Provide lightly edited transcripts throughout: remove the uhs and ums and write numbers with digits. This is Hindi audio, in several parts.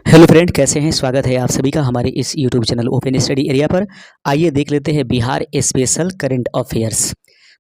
हेलो फ्रेंड, कैसे हैं। स्वागत है आप सभी का हमारे इस YouTube channel open study area पर। आइए देख लेते हैं बिहार स्पेशल करंट अफेयर्स।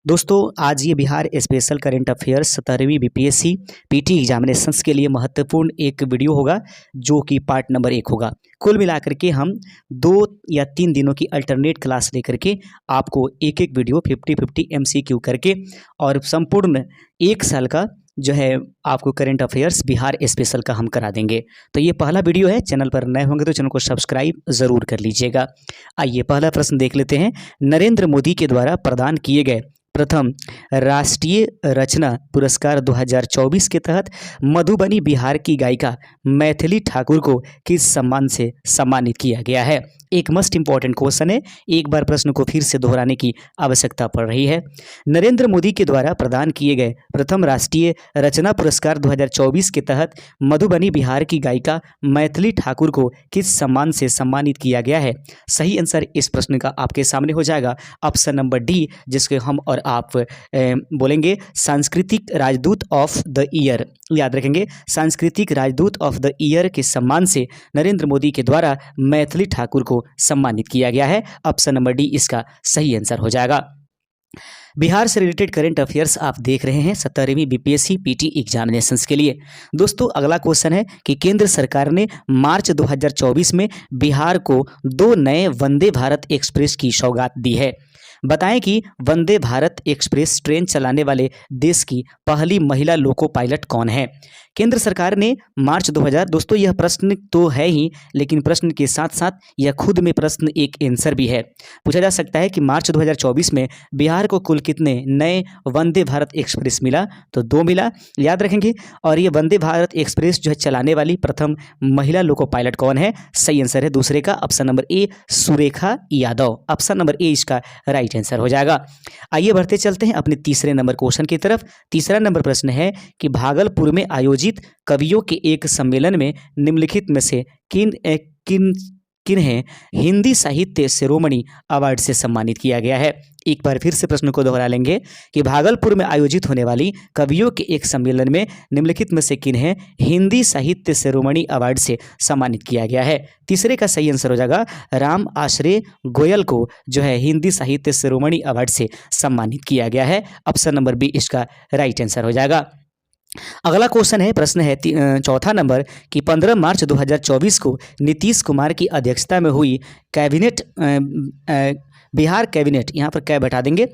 दोस्तों, आज ये बिहार स्पेशल करंट अफेयर्स 17वीं बीपीएससी पीटी एग्जामिनेशंस के लिए महत्वपूर्ण एक वीडियो होगा, जो कि पार्ट नंबर 1 होगा। कुल मिलाकर के हम 2 या 3 दिनों की अल्टरनेट क्लास लेकर के आपको एक एक वीडियो 50-50 एमसीक्यू करके और संपूर्ण 1 साल का जो है आपको करंट अफेयर्स बिहार स्पेशल का हम करा देंगे। तो ये पहला वीडियो है। चैनल पर नए होंगे तो चैनल को सब्सक्राइब ज़रूर कर लीजिएगा। आइए पहला प्रश्न देख लेते हैं। नरेंद्र मोदी के द्वारा प्रदान किए गए प्रथम राष्ट्रीय रचना पुरस्कार 2024 के तहत मधुबनी बिहार की गायिका मैथिली ठाकुर को किस सम्मान से सम्मानित किया गया है। एक मस्ट इंपॉर्टेंट क्वेश्चन है, एक बार प्रश्न को फिर से दोहराने की आवश्यकता पड़ रही है। नरेंद्र मोदी के द्वारा प्रदान किए गए प्रथम राष्ट्रीय रचना पुरस्कार 2024 के तहत मधुबनी बिहार की गायिका मैथिली ठाकुर को किस सम्मान से सम्मानित किया गया है। सही आंसर इस प्रश्न का आपके सामने हो जाएगा ऑप्शन नंबर डी, जिसके हम और आप बोलेंगे सांस्कृतिक राजदूत ऑफ द ईयर। याद रखेंगे, सांस्कृतिक राजदूत ऑफ द ईयर के सम्मान से नरेंद्र मोदी के द्वारा मैथिली ठाकुर को सम्मानित किया गया है। ऑप्शन नंबर डी इसका सही आंसर हो जाएगा। बिहार से रिलेटेड करंट अफेयर्स आप देख रहे हैं 17वीं बीपीएससी पीटी एग्जामिनेशंस के लिए। दोस्तों, अगला क्वेश्चन है कि केंद्र सरकार ने मार्च 2024 में बिहार को 2 नए वंदे भारत एक्सप्रेस की सौगात दी है। बताएं कि वंदे भारत एक्सप्रेस ट्रेन चलाने वाले देश की पहली महिला लोको पायलट कौन है। केंद्र सरकार ने मार्च 2000, दोस्तों यह प्रश्न तो है ही, लेकिन प्रश्न के साथ साथ यह खुद में प्रश्न एक आंसर भी है। पूछा जा सकता है कि मार्च 2024 में बिहार को कुल कितने नए वंदे भारत एक्सप्रेस मिला, तो 2 मिला। याद रखेंगे। और ये वंदे भारत एक्सप्रेस जो है चलाने वाली प्रथम महिला लोको पायलट कौन है। सही आंसर है दूसरे का ऑप्शन नंबर ए, सुरेखा यादव। ऑप्शन नंबर ए इसका राइट आंसर हो जाएगा। आइए बढ़ते चलते हैं अपने तीसरे नंबर क्वेश्चन की तरफ। तीसरा नंबर प्रश्न है कि भागलपुर में आयोजित कवियों के एक सम्मेलन में निम्नलिखित में से किन्हें हिंदी साहित्य शिरोमणि अवार्ड से सम्मानित किया गया है। एक बार फिर से प्रश्न को दोहरा लेंगे कि भागलपुर में आयोजित होने वाली कवियों के एक सम्मेलन में निम्नलिखित में से किन्हें हिंदी साहित्य शिरोमणि अवार्ड से सम्मानित किया गया है। तीसरे का सही आंसर हो जाएगा राम आश्रय गोयल को जो है हिंदी साहित्य शिरोमणि अवार्ड से सम्मानित किया गया है। ऑप्शन नंबर बी इसका राइट आंसर हो जाएगा। अगला क्वेश्चन है, प्रश्न है चौथा नंबर कि 15 मार्च 2024 को नीतीश कुमार की अध्यक्षता में हुई कैबिनेट बिहार कैबिनेट, यहाँ पर क्या बैठा देंगे।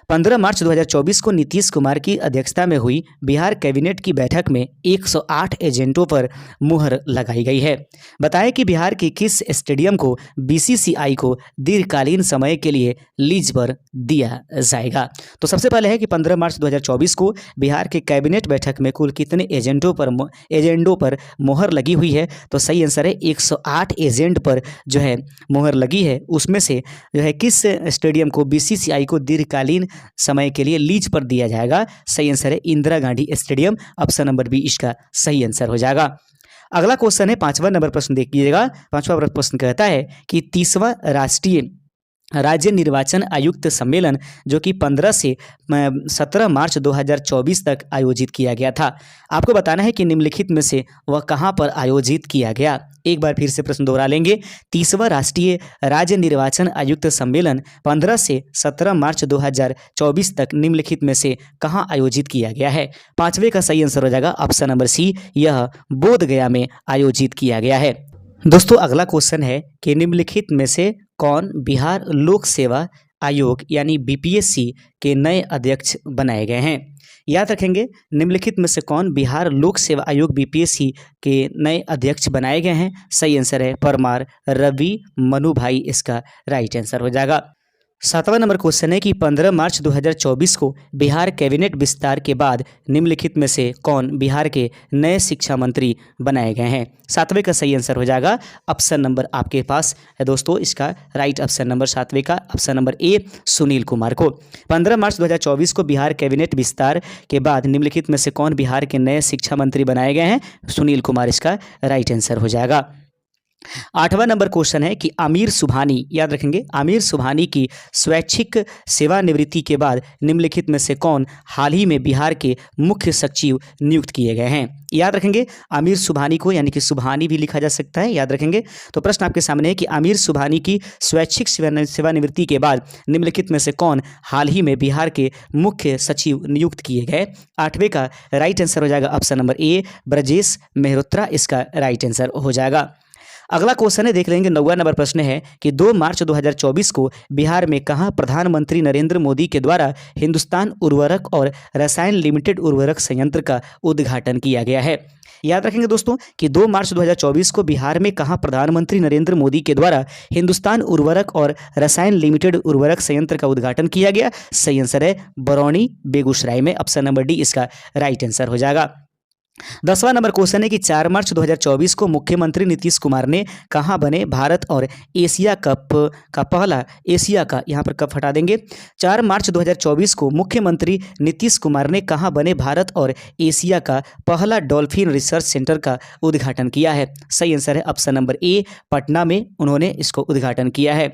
15 मार्च 2024 को नीतीश कुमार की अध्यक्षता में हुई बिहार कैबिनेट की बैठक में 108 एजेंटों पर मुहर लगाई गई है। बताएं कि बिहार के किस स्टेडियम को बीसीसीआई को दीर्घकालीन समय के लिए लीज पर दिया जाएगा। तो सबसे पहले है कि 15 मार्च 2024 को बिहार के कैबिनेट बैठक में कुल कितने एजेंटों पर मुहर लगी हुई है। तो सही आंसर है 108 एजेंट पर जो है मुहर लगी है। उसमें से जो है किस स्टेडियम को बीसीसीआई को दीर्घकालीन समय के लिए लीज पर दिया जाएगा। सही आंसर है Indira Gandhi stadium. Option number B इसका सही आंसर हो जाएगा। अगला क्वेश्चन है 5वां नंबर प्रश्न देखिएगा। 5वां प्रश्न कहता है कि 30वां राष्ट्रीय राज्य निर्वाचन आयुक्त सम्मेलन जो कि 15 से 17 मार्च 2024 तक आयोजित किया गया था, आपको बताना है कि निम्नलिखित में से वह कहां पर आयोजित किया गया। एक बार फिर से प्रश्न दोहरा लेंगे। 30वां राष्ट्रीय राज्य निर्वाचन आयुक्त सम्मेलन 15 से 17 मार्च 2024 तक निम्नलिखित में से कहां आयोजित किया गया है। 5वें का सही आंसर हो जाएगा ऑप्शन नंबर सी, यह बोधगया में आयोजित किया गया है। दोस्तों, अगला क्वेश्चन है कि निम्नलिखित में से कौन बिहार लोक सेवा आयोग यानी बीपीएससी के नए अध्यक्ष बनाए गए हैं। याद रखेंगे, निम्नलिखित में से कौन बिहार लोक सेवा आयोग बीपीएससी के नए अध्यक्ष बनाए गए हैं। सही आंसर है परमार रवि मनु भाई, इसका राइट आंसर हो जाएगा। 7वां नंबर क्वेश्चन है कि 15 मार्च 2024 को बिहार कैबिनेट विस्तार के बाद निम्नलिखित में से कौन बिहार के नए शिक्षा मंत्री बनाए गए हैं। 7वें का सही आंसर हो जाएगा ऑप्शन नंबर आपके पास है दोस्तों, इसका राइट ऑप्शन नंबर 7वें का ऑप्शन नंबर ए, सुनील कुमार को। 15 मार्च 2024 को बिहार कैबिनेट विस्तार के बाद निम्नलिखित में से कौन बिहार के नए शिक्षा मंत्री बनाए गए हैं। सुनील कुमार इसका राइट आंसर हो जाएगा। 8वां नंबर क्वेश्चन है कि आमिर सुबहानी, याद रखेंगे, आमिर सुबहानी की स्वैच्छिक सेवानिवृत्ति के बाद निम्नलिखित में से कौन हाल ही में बिहार के मुख्य सचिव नियुक्त किए गए हैं? याद रखेंगे आमिर सुबहानी को, यानी कि सुबहानी भी लिखा जा सकता है, याद रखेंगे। तो प्रश्न आपके सामने है कि आमिर सुबहानी की स्वैच्छिक सेवानिवृत्ति के बाद निम्नलिखित में से कौन हाल ही में बिहार के मुख्य सचिव नियुक्त किए गए? 8वें का राइट आंसर हो जाएगा ऑप्शन नंबर ए, ब्रजेश मेहरोत्रा इसका राइट आंसर हो जाएगा। अगला क्वेश्चन है, देख लेंगे 9वां नंबर प्रश्न है कि 2 मार्च 2024 को बिहार में कहाँ प्रधानमंत्री नरेंद्र मोदी के द्वारा हिंदुस्तान उर्वरक और रसायन लिमिटेड उर्वरक संयंत्र का उद्घाटन किया गया है? याद रखेंगे दोस्तों कि 2 मार्च 2024 को बिहार में कहाँ प्रधानमंत्री नरेंद्र मोदी के द्वारा हिंदुस्तान उर्वरक और रसायन लिमिटेड उर्वरक संयंत्र का उद्घाटन किया गया? सही आंसर है बरौनी बेगूसराय में, ऑप्शन नंबर डी इसका राइट आंसर हो जाएगा। 10वां नंबर क्वेश्चन है कि 4 मार्च 2024 को मुख्यमंत्री नीतीश कुमार ने कहां बने भारत और एशिया कप का पहला, एशिया का यहाँ पर कप हटा देंगे। 4 मार्च 2024 को मुख्यमंत्री नीतीश कुमार ने कहां बने भारत और एशिया का पहला डॉल्फिन रिसर्च सेंटर का उद्घाटन किया है? सही आंसर है ऑप्शन नंबर ए, पटना में उन्होंने इसको उद्घाटन किया है।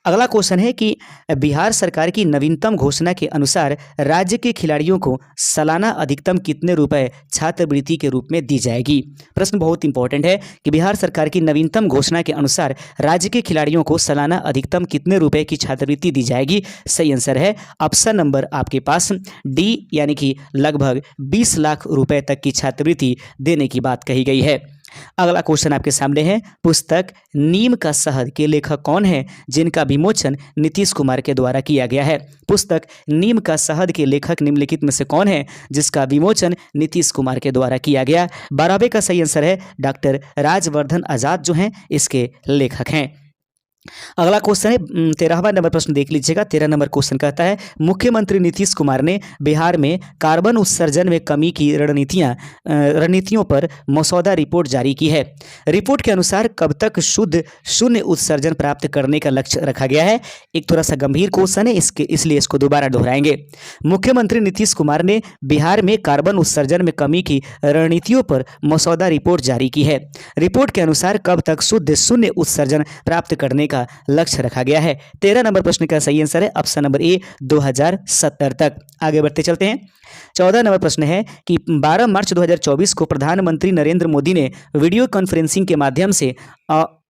अगला क्वेश्चन है कि बिहार सरकार की नवीनतम घोषणा के अनुसार राज्य के खिलाड़ियों को सालाना अधिकतम कितने रुपए छात्रवृत्ति के रूप में दी जाएगी? प्रश्न बहुत इंपॉर्टेंट है कि बिहार सरकार की नवीनतम घोषणा के अनुसार राज्य के खिलाड़ियों को सालाना अधिकतम कितने रुपए की छात्रवृत्ति दी जाएगी? सही आंसर है ऑप्शन नंबर आपके पास डी, यानी कि लगभग 20 लाख रुपए तक की छात्रवृत्ति देने की बात कही गई है। अगला क्वेश्चन आपके सामने है, पुस्तक नीम का शहद के लेखक कौन है जिनका विमोचन नीतीश कुमार के द्वारा किया गया है? पुस्तक नीम का शहद के लेखक निम्नलिखित में से कौन है जिसका विमोचन नीतीश कुमार के द्वारा किया गया? 12वें का सही आंसर है डॉक्टर राजवर्धन आजाद जो हैं इसके लेखक हैं। अगला क्वेश्चन है 13वां नंबर प्रश्न देख लीजिएगा। 13 नंबर क्वेश्चन कहता है, मुख्यमंत्री नीतीश कुमार ने बिहार में कार्बन उत्सर्जन में कमी की रणनीतियों पर मसौदा रिपोर्ट जारी की है। रिपोर्ट के अनुसार कब तक शुद्ध शून्य उत्सर्जन प्राप्त करने का लक्ष्य रखा गया है? एक थोड़ा सा गंभीर क्वेश्चन है, इसलिए इसको दोबारा दोहराएंगे। मुख्यमंत्री नीतीश कुमार ने बिहार में कार्बन उत्सर्जन में कमी की रणनीतियों पर मसौदा रिपोर्ट जारी की है। रिपोर्ट के अनुसार कब तक शुद्ध शून्य उत्सर्जन प्राप्त करने का लक्ष्य रखा गया है? 13 नंबर प्रश्न का सही आंसर है ऑप्शन नंबर ए, 2070 तक। आगे बढ़ते चलते हैं। 14 नंबर प्रश्न है कि 12 मार्च 2024 को प्रधानमंत्री नरेंद्र मोदी ने वीडियो कॉन्फ्रेंसिंग के माध्यम से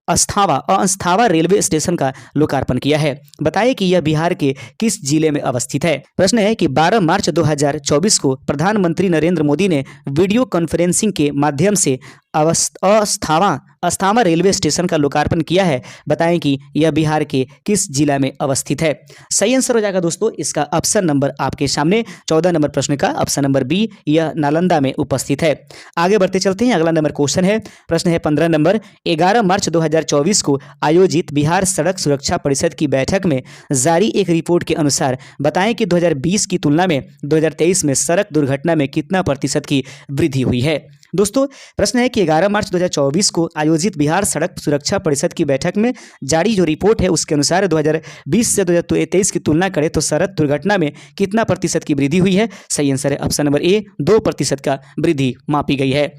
अस्थावा रेलवे स्टेशन का लोकार्पण किया है। बताइए कि यह बिहार के किस जिले में अवस्थित है? प्रश्न है कि 12 मार्च 2024 को प्रधानमंत्री नरेंद्र मोदी ने वीडियो कॉन्फ्रेंसिंग के माध्यम से अस्थावा रेलवे स्टेशन का लोकार्पण किया है। बताएं कि यह बिहार के किस जिला में अवस्थित है? सही आंसर हो जाएगा दोस्तों इसका ऑप्शन नंबर आपके सामने 14 नंबर प्रश्न का ऑप्शन नंबर बी, यह नालंदा में उपस्थित है। आगे बढ़ते चलते हैं। अगला नंबर क्वेश्चन है, प्रश्न है 15 नंबर। 11 मार्च 2024 को आयोजित बिहार सड़क सुरक्षा परिषद की बैठक में जारी एक रिपोर्ट के अनुसार बताएं कि 2020 की तुलना में 2023 में सड़क दुर्घटना में कितना प्रतिशत की वृद्धि हुई है? दोस्तों प्रश्न है कि 11 मार्च 2024 को आयोजित बिहार सड़क सुरक्षा परिषद की बैठक में जारी जो रिपोर्ट है उसके अनुसार 2020 से 2023 की तुलना करें तो सड़क दुर्घटना में कितना प्रतिशत की वृद्धि हुई है? सही आंसर है ऑप्शन नंबर ए, 2% का वृद्धि मापी गई है।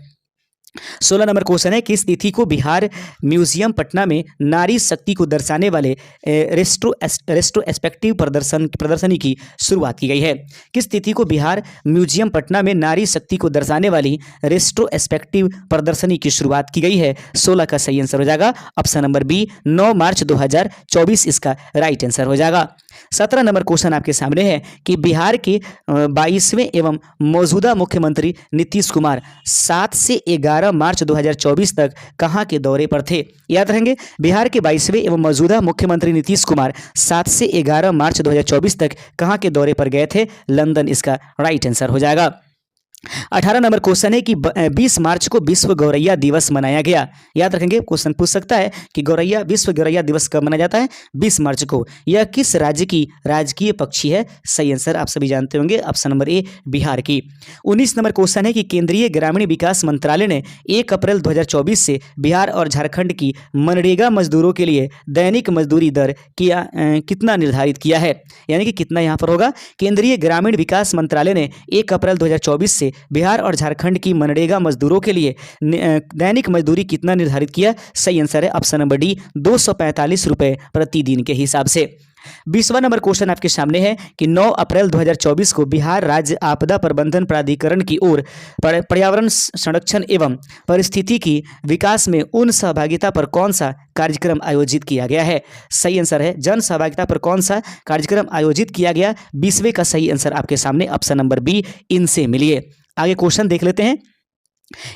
16 नंबर क्वेश्चन है, किस तिथि को बिहार म्यूजियम पटना में नारी शक्ति को दर्शाने वाले रेस्ट्रोस्पेक्टिव प्रदर्शनी की शुरुआत की गई है? किस तिथि को बिहार म्यूजियम पटना में नारी शक्ति को दर्शाने वाली रेस्ट्रोस्पेक्टिव प्रदर्शनी की शुरुआत की गई है? 16 का सही आंसर हो जाएगा ऑप्शन नंबर बी, 9 मार्च 2024 इसका राइट आंसर हो जाएगा। 17 नंबर क्वेश्चन आपके सामने है कि बिहार के 22वें एवं मौजूदा मुख्यमंत्री नीतीश कुमार 7 से 11 मार्च 2024 तक कहां के दौरे पर थे? याद रहेंगे बिहार के 22वें एवं मौजूदा मुख्यमंत्री नीतीश कुमार 7 से 11 मार्च 2024 तक कहां के दौरे पर गए थे? लंदन इसका राइट आंसर हो जाएगा। 18 नंबर क्वेश्चन है कि 20 मार्च को विश्व गौरैया दिवस मनाया गया। याद रखेंगे क्वेश्चन पूछ सकता है कि विश्व गौरैया दिवस कब मनाया जाता है? 20 मार्च को। यह किस राज्य की राजकीय पक्षी है? सही आंसर आप सभी जानते होंगे ऑप्शन नंबर ए, बिहार की। 19 नंबर क्वेश्चन है कि केंद्रीय ग्रामीण विकास मंत्रालय ने 1 अप्रैल 2024 से बिहार और झारखंड की मनरेगा मजदूरों के लिए दैनिक मजदूरी दर कितना निर्धारित किया है? यानी कि कितना यहाँ पर होगा? केंद्रीय ग्रामीण विकास मंत्रालय ने 1 अप्रैल 2024 से से बिहार और झारखंड की मनरेगा मजदूरों के लिए दैनिक मजदूरी कितना निर्धारित किया? सही आंसर है ऑप्शन नंबर डी, 245 रुपये प्रतिदिन के हिसाब से। 20वां नंबर क्वेश्चन आपके सामने है कि 9 अप्रैल 2024 को बिहार राज्य आपदा प्रबंधन प्राधिकरण की ओर पर्यावरण संरक्षण एवं पारिस्थितिकी विकास में उन सहभागिता पर कौन सा कार्यक्रम आयोजित किया गया है? सही आंसर है जन सहभागिता पर कौन सा कार्यक्रम आयोजित किया गया? 20वें का सही आंसर आपके सामने ऑप्शन नंबर बी, इनसे मिलिए। आगे क्वेश्चन देख लेते हैं।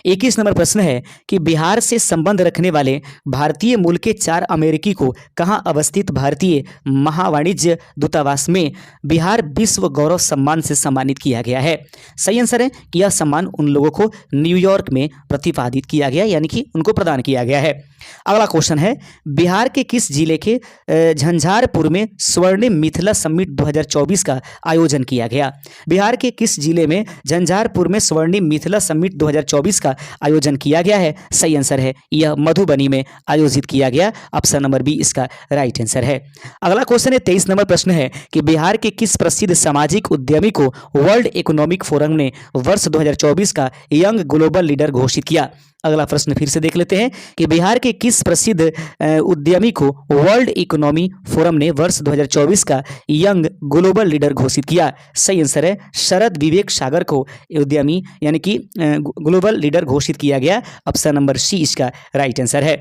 21 नंबर प्रश्न है कि बिहार से संबंध रखने वाले भारतीय मूल के 4 अमेरिकी को कहां अवस्थित भारतीय महावाणिज्य दूतावास में बिहार विश्व गौरव सम्मान से सम्मानित किया गया है? सही आंसर है कि यह सम्मान उन लोगों को न्यूयॉर्क में प्रतिपादित किया गया, यानी कि उनको प्रदान किया गया है। अगला क्वेश्चन है, बिहार के किस जिले के झंझारपुर में स्वर्णिम मिथिला समिट 2024 का आयोजन किया गया? बिहार के किस जिले में झंझारपुर में स्वर्णिम मिथिला समिट 2024 का आयोजन किया गया है? सही आंसर है यह मधुबनी में आयोजित किया गया, ऑप्शन नंबर बी इसका राइट आंसर है। अगला क्वेश्चन है 23 नंबर प्रश्न है कि बिहार के किस प्रसिद्ध सामाजिक उद्यमी को वर्ल्ड इकोनॉमिक फोरम ने वर्ष 2024 का यंग ग्लोबल लीडर घोषित किया? अगला प्रश्न फिर से देख लेते हैं कि बिहार के किस प्रसिद्ध उद्यमी को वर्ल्ड इकोनॉमी फोरम ने वर्ष 2024 का यंग ग्लोबल लीडर घोषित किया? सही आंसर है शरद विवेक सागर को उद्यमी यानी कि ग्लोबल लीडर घोषित किया गया, ऑप्शन नंबर सी इसका राइट आंसर है।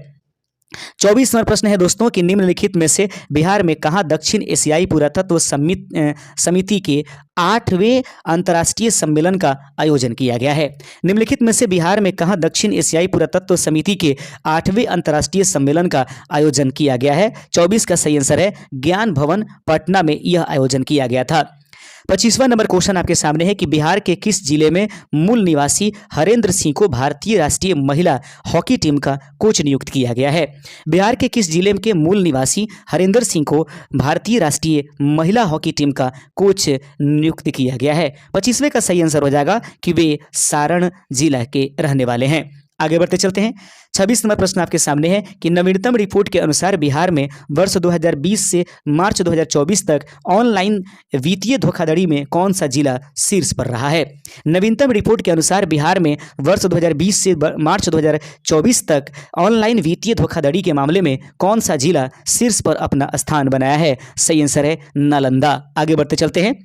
24 नंबर प्रश्न है दोस्तों कि निम्नलिखित में से बिहार में कहां दक्षिण एशियाई पुरातत्व समिति के 8वें अंतर्राष्ट्रीय सम्मेलन का आयोजन किया गया है? निम्नलिखित में से बिहार में कहां दक्षिण एशियाई पुरातत्व समिति के 8वें अंतर्राष्ट्रीय सम्मेलन का आयोजन किया गया है? 24 का सही आंसर है ज्ञान भवन पटना में यह आयोजन किया गया था। 25वां नंबर क्वेश्चन आपके सामने है कि बिहार के किस जिले में मूल निवासी हरेंद्र सिंह को भारतीय राष्ट्रीय महिला हॉकी टीम का कोच नियुक्त किया गया है? बिहार के किस जिले के मूल निवासी हरेंद्र सिंह को भारतीय राष्ट्रीय महिला हॉकी टीम का कोच नियुक्त किया गया है? 25वें का सही आंसर हो जाएगा कि वे सारण जिला के रहने वाले हैं। आगे बढ़ते चलते हैं। 26 नंबर प्रश्न आपके सामने है कि नवीनतम रिपोर्ट के अनुसार बिहार में वर्ष 2020 से मार्च 2024 तक ऑनलाइन वित्तीय धोखाधड़ी में कौन सा जिला शीर्ष पर रहा है? नवीनतम रिपोर्ट के अनुसार बिहार में वर्ष 2020 से मार्च 2024 तक ऑनलाइन वित्तीय धोखाधड़ी के मामले में कौन सा जिला शीर्ष पर अपना स्थान बनाया है? सही आंसर है नालंदा। आगे बढ़ते चलते हैं।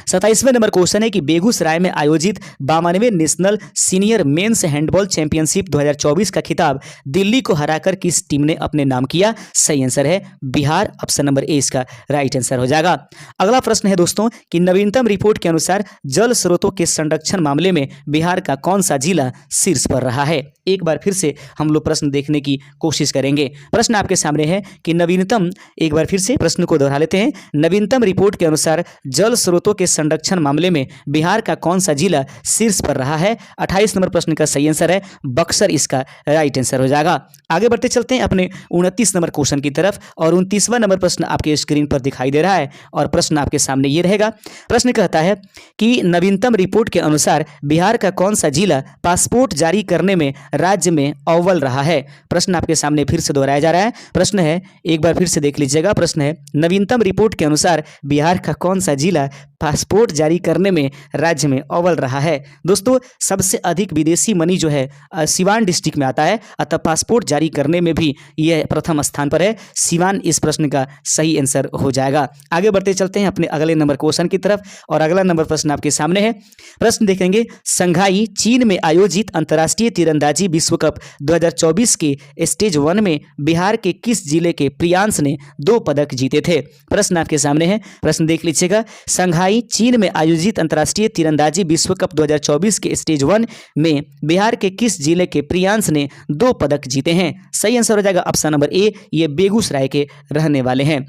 27वें नंबर क्वेश्चन है कि बेगूसराय में आयोजित 52वें national senior men's handball championship 2024 का खिताब दिल्ली को हराकर किस टीम ने अपने नाम किया? सही आंसर है बिहार, ऑप्शन नंबर ए इसका राइट आंसर हो जाएगा। अगला प्रश्न है दोस्तों कि नवीनतम रिपोर्ट के अनुसार जल स्रोतों के संरक्षण मामले में बिहार का कौन सा जिला शीर्ष पर रहा है? एक बार फिर से हम लोग प्रश्न देखने की कोशिश करेंगे। प्रश्न आपके सामने है कि नवीनतम, एक बार फिर से प्रश्न को दोहरा लेते हैं। नवीनतम रिपोर्ट के अनुसार जल स्रोतों के संरक्षण मामले में बिहार का कौन सा जिला शीर्ष पर रहा है? 28 नंबर प्रश्न का सही आंसर है बक्सर, इसका राइट आंसर हो जाएगा। आगे बढ़ते चलते हैं अपने 29 नंबर क्वेश्चन की तरफ और 29वां नंबर प्रश्न आपके स्क्रीन पर दिखाई दे रहा है और प्रश्न आपके सामने ये रहेगा। प्रश्न कहता है कि नवीनतम रिपोर्ट के अनुसार बिहार का कौन सा जिला पासपोर्ट जारी करने में राज्य में अव्वल रहा है? प्रश्न आपके सामने फिर से दोहराया जा रहा है। प्रश्न है, एक बार फिर से देख लीजिएगा। प्रश्न है नवीनतम रिपोर्ट के अनुसार बिहार का कौन सा जिला पासपोर्ट जारी करने में राज्य में अव्वल रहा है? दोस्तों सबसे अधिक विदेशी मनी जो है सिवान डिस्ट्रिक्ट में आता है, अतः पासपोर्ट जारी करने में भी यह प्रथम स्थान पर है। सिवान इस प्रश्न का सही आंसर हो जाएगा। आगे बढ़ते चलते हैं अपने अगले नंबर क्वेश्चन की तरफ और अगला नंबर प्रश्न आपके सामने है। प्रश्न देखेंगे, शंघाई चीन में आयोजित अंतर्राष्ट्रीय तीरंदाजी विश्व कप 2024 के स्टेज 1 में बिहार के किस जिले के प्रियांश ने 2 पदक जीते थे? प्रश्न आपके सामने है, प्रश्न देख लीजिएगा। शंघाई चीन में आयोजित अंतर्राष्ट्रीय तीरंदाजी विश्व कप 2024 के स्टेज 1 में बिहार के किस जिले के प्रियांश ने 2 पदक जीते हैं? सही आंसर हो जाएगा ऑप्शन नंबर ए, ये बेगूसराय के रहने वाले हैं।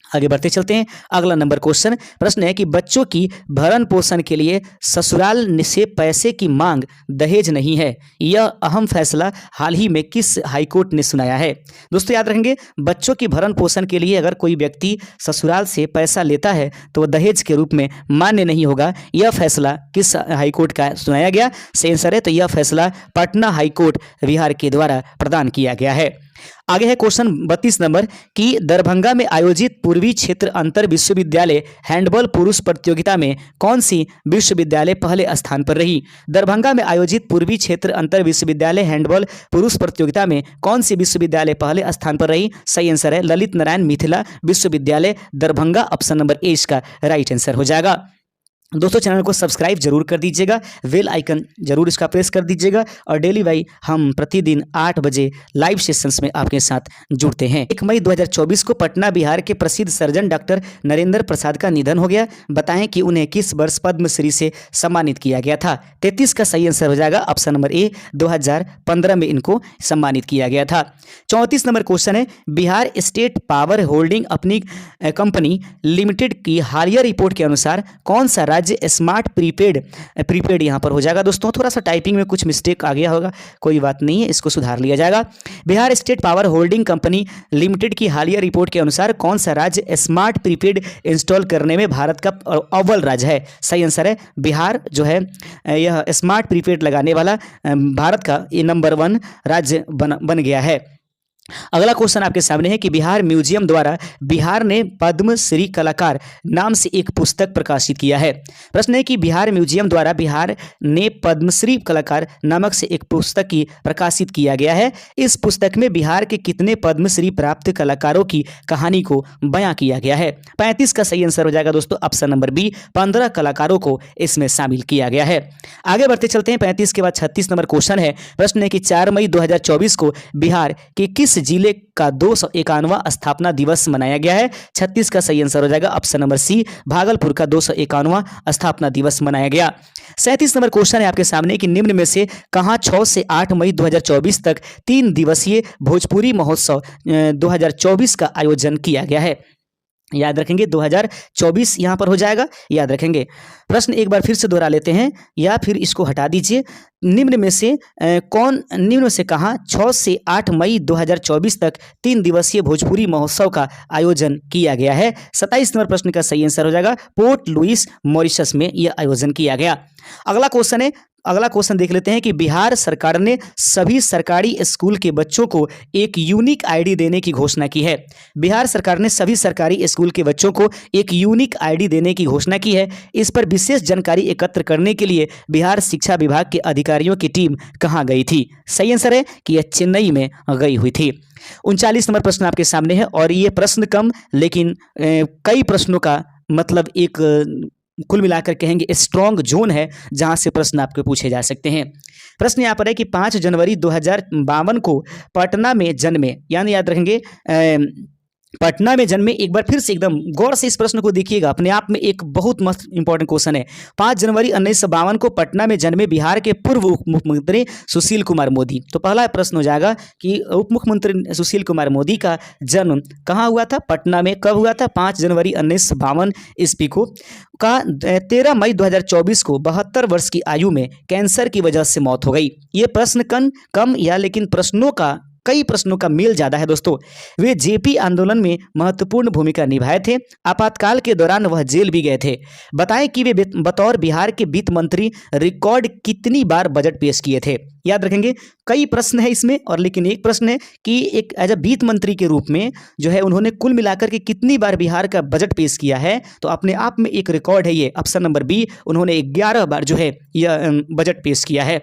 आगे बढ़ते चलते हैं। अगला नंबर क्वेश्चन, प्रश्न है कि बच्चों की भरण पोषण के लिए ससुराल से पैसे की मांग दहेज नहीं है, यह अहम फैसला हाल ही में किस हाईकोर्ट ने सुनाया है? दोस्तों याद रखेंगे, बच्चों की भरण पोषण के लिए अगर कोई व्यक्ति ससुराल से पैसा लेता है तो वह दहेज के रूप में मान्य नहीं होगा। यह फैसला किस हाईकोर्ट का सुनाया गया? सही आंसर है तो यह फैसला पटना हाईकोर्ट बिहार के द्वारा प्रदान किया गया है। आगे है क्वेश्चन 32 नंबर कि दरभंगा में आयोजित पूर्वी क्षेत्र अंतर विश्वविद्यालय हैंडबॉल पुरुष प्रतियोगिता में कौन सी विश्वविद्यालय पहले स्थान पर रही। दरभंगा में आयोजित पूर्वी क्षेत्र अंतर विश्वविद्यालय हैंडबॉल पुरुष प्रतियोगिता में कौन सी विश्वविद्यालय पहले स्थान पर रही। सही आंसर है ललित नारायण मिथिला विश्वविद्यालय दरभंगा। ऑप्शन नंबर ए इसका राइट आंसर हो जाएगा। दोस्तों चैनल को सब्सक्राइब जरूर कर दीजिएगा, बेल आइकन जरूर इसका प्रेस कर दीजिएगा और डेली भाई हम प्रतिदिन 8 बजे लाइव सेशंस में आपके साथ जुड़ते हैं। 1 मई 2024 को पटना बिहार के प्रसिद्ध सर्जन डॉक्टर नरेंद्र प्रसाद का निधन हो गया। बताएं कि उन्हें किस वर्ष पद्मश्री से सम्मानित किया गया था। 33 का सही आंसर हो जाएगा ऑप्शन नंबर ए 2015 में इनको सम्मानित किया गया था। 34 नंबर क्वेश्चन है बिहार स्टेट पावर होल्डिंग अपनी कंपनी लिमिटेड की हालिया रिपोर्ट के अनुसार कौन सा राज्य स्मार्ट प्रीपेड यहां पर हो जाएगा। दोस्तों थोड़ा सा टाइपिंग में कुछ मिस्टेक आ गया होगा, कोई बात नहीं है, इसको सुधार लिया जाएगा। Bihar state power holding company limited की हालिया रिपोर्ट के अनुसार कौन सा राज्य स्मार्ट प्रीपेड इंस्टॉल करने में भारत का अव्वल राज्य है। सही आंसर है बिहार जो है यह स्मार्ट प्रीपेड लगाने वाला भारत का ये नंबर 1 राज्य बन गया है। अगला क्वेश्चन आपके सामने है कि बिहार म्यूजियम द्वारा बिहार ने पद्मश्री कलाकार नाम से एक पुस्तक प्रकाशित किया है। प्रश्न है कि बिहार म्यूजियम द्वारा बिहार ने पद्मश्री कलाकार नामक से एक पुस्तक की प्रकाशित किया गया है। इस पुस्तक में बिहार के कितने पद्मश्री प्राप्त कलाकारों की कहानी को बयां किया गया है। 35 का सही आंसर हो जाएगा दोस्तों ऑप्शन नंबर बी 15 कलाकारों को इसमें शामिल किया गया है। आगे बढ़ते चलते हैं। 35 के बाद 36 नंबर क्वेश्चन है। प्रश्न है कि 4 मई 2024 को बिहार के किस जिले का 251वां स्थापना दिवस मनाया गया है। 36 का सही आंसर हो जाएगा ऑप्शन नंबर सी भागलपुर का 251वां स्थापना दिवस मनाया गया। 37 नंबर क्वेश्चन है आपके सामने कि निम्न में से कहां 6 से 8 मई 2024 तक 3 दिवसीय भोजपुरी महोत्सव 2024 का आयोजन किया गया है। याद रखेंगे 2024 यहां पर हो जाएगा, याद रखेंगे। प्रश्न एक बार फिर से दोहरा लेते हैं या फिर इसको हटा दीजिए। निम्न में से कहां 6 से 8 मई 2024 तक 3 दिवसीय भोजपुरी महोत्सव का आयोजन किया गया है। 27 नंबर प्रश्न का सही आंसर हो जाएगा पोर्ट लुइस मॉरिशस में यह आयोजन किया गया। अगला क्वेश्चन देख लेते हैं कि बिहार सरकार ने सभी सरकारी स्कूल के बच्चों को एक यूनिक आईडी देने की घोषणा की है। बिहार सरकार ने सभी सरकारी स्कूल के बच्चों को एक यूनिक आईडी देने की घोषणा की है। इस पर विशेष जानकारी एकत्र करने के लिए बिहार शिक्षा विभाग के अधिकारियों की टीम कहां गई थी। सही आंसर है कि यह चेन्नई में गई हुई थी। 39 नंबर प्रश्न आपके सामने है और ये प्रश्न कम लेकिन कई प्रश्नों का मतलब एक कुल मिलाकर कहेंगे स्ट्रॉन्ग जोन है जहां से प्रश्न आपके पूछे जा सकते हैं। प्रश्न यहाँ पर है कि 5 जनवरी 2052 को पटना में जन्मे, यानी याद रखेंगे पटना में जन्मे। एक बार फिर से एकदम गौर से इस प्रश्न को देखिएगा, अपने आप में एक बहुत मस्त इंपॉर्टेंट क्वेश्चन है। 5 जनवरी 1952 को पटना में जन्मे बिहार के पूर्व उप मुख्यमंत्री सुशील कुमार मोदी। तो पहला प्रश्न हो जाएगा कि उप मुख्यमंत्री सुशील कुमार मोदी का जन्म कहाँ हुआ था, पटना में। कब हुआ था? 5 जनवरी 1952 ईस्वी को। 13 मई 2024 को 72 वर्ष की आयु में कैंसर की वजह से मौत हो गई। ये प्रश्न कम या लेकिन कई प्रश्नों का मेल ज्यादा है दोस्तों। वे जेपी आंदोलन में महत्वपूर्ण भूमिका निभाए थे। आपातकाल के दौरान वह जेल भी गए थे। बताएं कि वे बतौर बिहार के वित्त मंत्री रिकॉर्ड कितनी बार बजट पेश किए थे। याद रखेंगे कई प्रश्न है इसमें और लेकिन एक प्रश्न है कि एक एज अ वित्त मंत्री के रूप में जो है उन्होंने कुल मिलाकर के कितनी बार बिहार का बजट पेश किया है। तो अपने आप में एक रिकॉर्ड है ये। ऑप्शन नंबर बी उन्होंने 11 बार जो है यह बजट पेश किया है।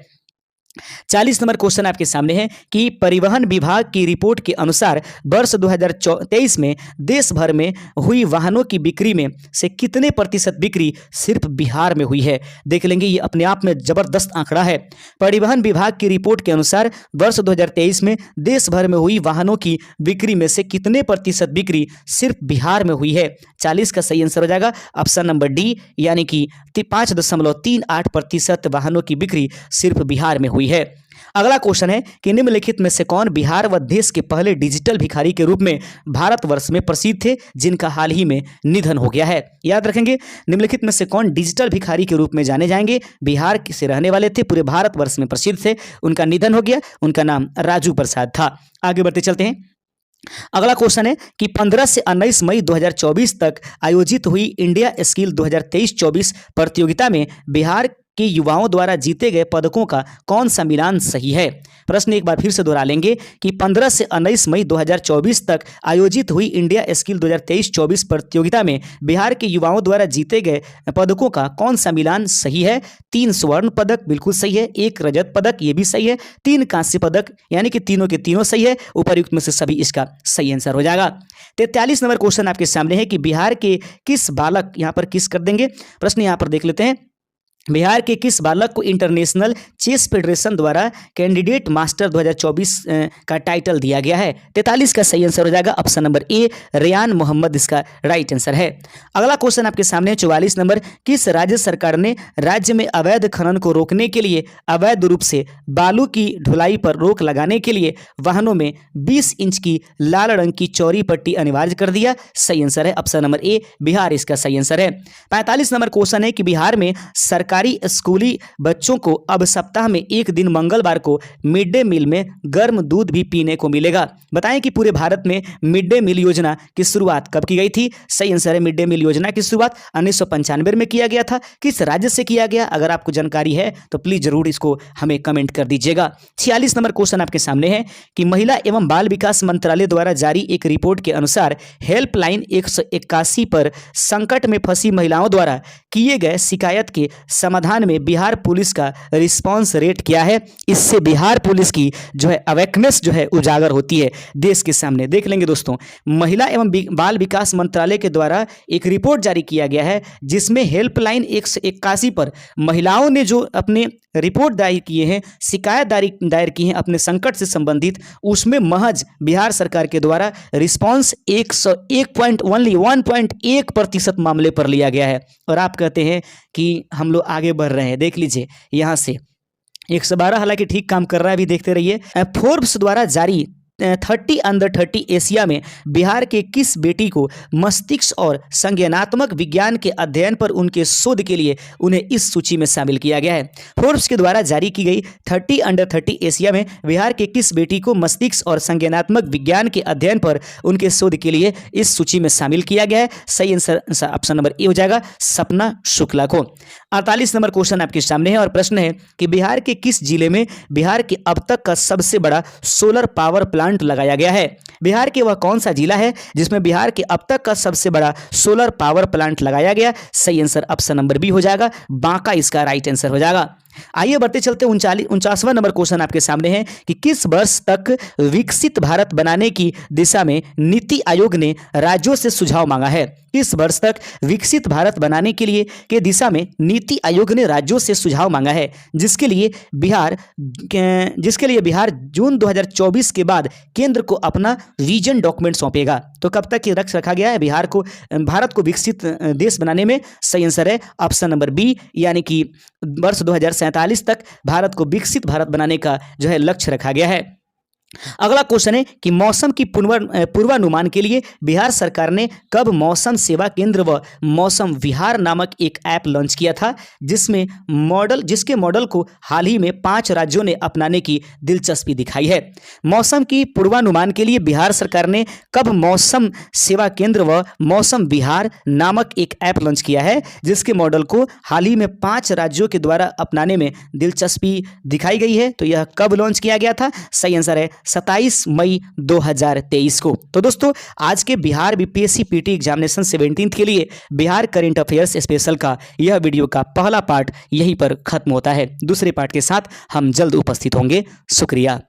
40 नंबर क्वेश्चन आपके सामने है कि परिवहन विभाग की रिपोर्ट के अनुसार वर्ष 2023 में देश भर में हुई वाहनों की बिक्री में से कितने प्रतिशत बिक्री सिर्फ बिहार में हुई है। देख लेंगे ये अपने आप में जबरदस्त आंकड़ा है। परिवहन विभाग की रिपोर्ट के अनुसार वर्ष 2023 में देश भर में हुई वाहनों की बिक्री में से कितने प्रतिशत बिक्री सिर्फ बिहार में हुई है। 40 का सही आंसर हो जाएगा ऑप्शन नंबर डी, यानी कि 5.38% वाहनों की बिक्री सिर्फ बिहार में हुई है। अगला क्वेश्चन है कि निम्नलिखित में से कौन बिहार व देश के पहले डिजिटल भिखारी के रूप में भारतवर्ष में प्रसिद्ध थे जिनका हाल ही में निधन हो गया है। याद रखेंगे निम्नलिखित में से कौन डिजिटल भिखारी के रूप में जाने जाएंगे, बिहार से रहने वाले थे, पूरे भारतवर्ष में प्रसिद्ध थे, उनका निधन हो गया, उनका नाम राजू प्रसाद था। आगे बढ़ते चलते हैं। अगला क्वेश्चन है कि 15 से 19 मई 2024 तक आयोजित हुई इंडिया स्किल 2023-24 प्रतियोगिता में बिहार के युवाओं द्वारा जीते गए पदकों का कौन सा मिलान सही है। प्रश्न एक बार फिर से दोहरा लेंगे कि 15 से 19 मई 2024 तक आयोजित हुई इंडिया स्किल 2023-24 प्रतियोगिता में बिहार के युवाओं द्वारा जीते गए पदकों का कौन सा मिलान सही है। 3 स्वर्ण पदक बिल्कुल सही है, 1 रजत पदक ये भी सही है, 3 कांस्य पदक यानी कि तीनों के तीनों सही है। उपर्युक्त में से सभी इसका सही आंसर हो जाएगा। 43 नंबर क्वेश्चन आपके सामने है कि बिहार के किस बालक, यहाँ पर किस कर देंगे, प्रश्न यहाँ पर देख लेते हैं। बिहार के किस बालक को इंटरनेशनल चेस फेडरेशन द्वारा कैंडिडेट मास्टर 2024 का टाइटल दिया गया है। 43 का सही आंसर हो जाएगा option number A, Rayan Mohammad इसका राइट आंसर है। अगला क्वेश्चन आपके सामने 44 नंबर, किस राज्य सरकार ने राज्य में अवैध खनन को रोकने के लिए अवैध रूप से बालू की ढुलाई पर रोक लगाने के लिए वाहनों में 20 इंच की लाल रंग की चौड़ी पट्टी अनिवार्य कर दिया। सही आंसर है ऑप्शन नंबर ए, बिहार इसका सही आंसर है। 45 नंबर क्वेश्चन है कि बिहार में सरकारी स्कूली बच्चों को अब सप्ताह में एक दिन मंगलवार को मिड डे मील में गर्म दूध भी पीने को मिलेगा। बताएं कि पूरे भारत में मिड डे मील योजना की शुरुआत कब की गई थी। सही आंसर है मिड डे मील योजना की शुरुआत 1995 में किया गया था। किस राज्य से किया गया, अगर आपको जानकारी है तो प्लीज जरूर इसको हमें कमेंट कर दीजिएगा। 46 नंबर क्वेश्चन आपके सामने है कि महिला एवं बाल विकास मंत्रालय द्वारा जारी एक रिपोर्ट के अनुसार हेल्पलाइन 181 पर संकट में फंसी महिलाओं द्वारा किए गए शिकायत के समाधान में बिहार पुलिस का रिस्पांस रेट क्या है। इससे बिहार पुलिस की जो है अवेकनेस जो है उजागर होती है देश के सामने। देख लेंगे दोस्तों, महिला एवं बाल विकास मंत्रालय के द्वारा एक रिपोर्ट जारी किया गया है जिसमें हेल्पलाइन 181 पर महिलाओं ने जो अपने रिपोर्ट दायर किए हैं, शिकायत दायर की हैं अपने संकट से संबंधित, उसमें महज बिहार सरकार के द्वारा रिस्पांस 1.1% मामले पर लिया गया है। और आप कहते हैं कि हम लोग आगे बढ़ रहे हैं। देख लीजिए यहाँ से 112 हालांकि ठीक काम कर रहा है, अभी देखते रहिए। फोर्ब्स द्वारा जारी 30 अंडर 30 एशिया में बिहार के किस बेटी को मस्तिष्क और संज्ञानात्मक विज्ञान के अध्ययन पर उनके शोध के लिए उन्हें इस सूची में शामिल किया गया है। फोर्ब्स के द्वारा जारी की गई 30 अंडर 30 एशिया में बिहार के किस बेटी को मस्तिष्क और संज्ञानात्मक विज्ञान के अध्ययन पर उनके शोध के लिए इस सूची में शामिल किया गया है। सही आंसर ऑप्शन नंबर ए हो जाएगा, सपना शुक्ला को। 48 नंबर क्वेश्चन आपके सामने है और प्रश्न है कि बिहार के किस जिले में बिहार के अब तक का सबसे बड़ा सोलर पावर प्लांट लगाया गया है। बिहार के वह कौन सा जिला है जिसमें बिहार के अब तक का सबसे बड़ा सोलर पावर प्लांट लगाया गया। सही आंसर ऑप्शन नंबर बी हो जाएगा, बांका इसका राइट आंसर हो जाएगा। आइए बढ़ते चलते 49वां नंबर क्वेश्चन आपके सामने है कि किस वर्ष तक विकसित भारत बनाने की दिशा में नीति आयोग ने राज्यों से सुझाव मांगा है। किस वर्ष तक विकसित भारत बनाने के लिए के दिशा में नीति आयोग ने राज्यों से सुझाव मांगा है, जिसके लिए बिहार जून 2024 के बाद केंद्र को अपना विजन डॉक्यूमेंट सौंपेगा। तो कब तक ये रखा गया है भारत को विकसित देश बनाने में। सही आंसर है ऑप्शन नंबर बी, यानी कि वर्ष 2047 तक भारत को विकसित भारत बनाने का जो है लक्ष्य रखा गया है। अगला क्वेश्चन है कि मौसम की पूर्वानुमान के लिए बिहार सरकार ने कब मौसम सेवा केंद्र व मौसम विहार नामक एक ऐप लॉन्च किया था, जिसके मॉडल को हाल ही में 5 राज्यों ने अपनाने की दिलचस्पी दिखाई है। मौसम की पूर्वानुमान के लिए बिहार सरकार ने कब मौसम सेवा केंद्र व मौसम विहार नामक एक ऐप लॉन्च किया है, जिसके मॉडल को हाल ही में 5 राज्यों के द्वारा अपनाने में दिलचस्पी दिखाई गई है। तो यह कब लॉन्च किया गया था। सही आंसर है 27 मई 2023 को। तो दोस्तों, आज के बिहार बीपीएससी पीटी एग्जामिनेशन 17 के लिए बिहार करंट अफेयर्स स्पेशल का यह वीडियो का पहला पार्ट यहीं पर खत्म होता है। दूसरे पार्ट के साथ हम जल्द उपस्थित होंगे। शुक्रिया।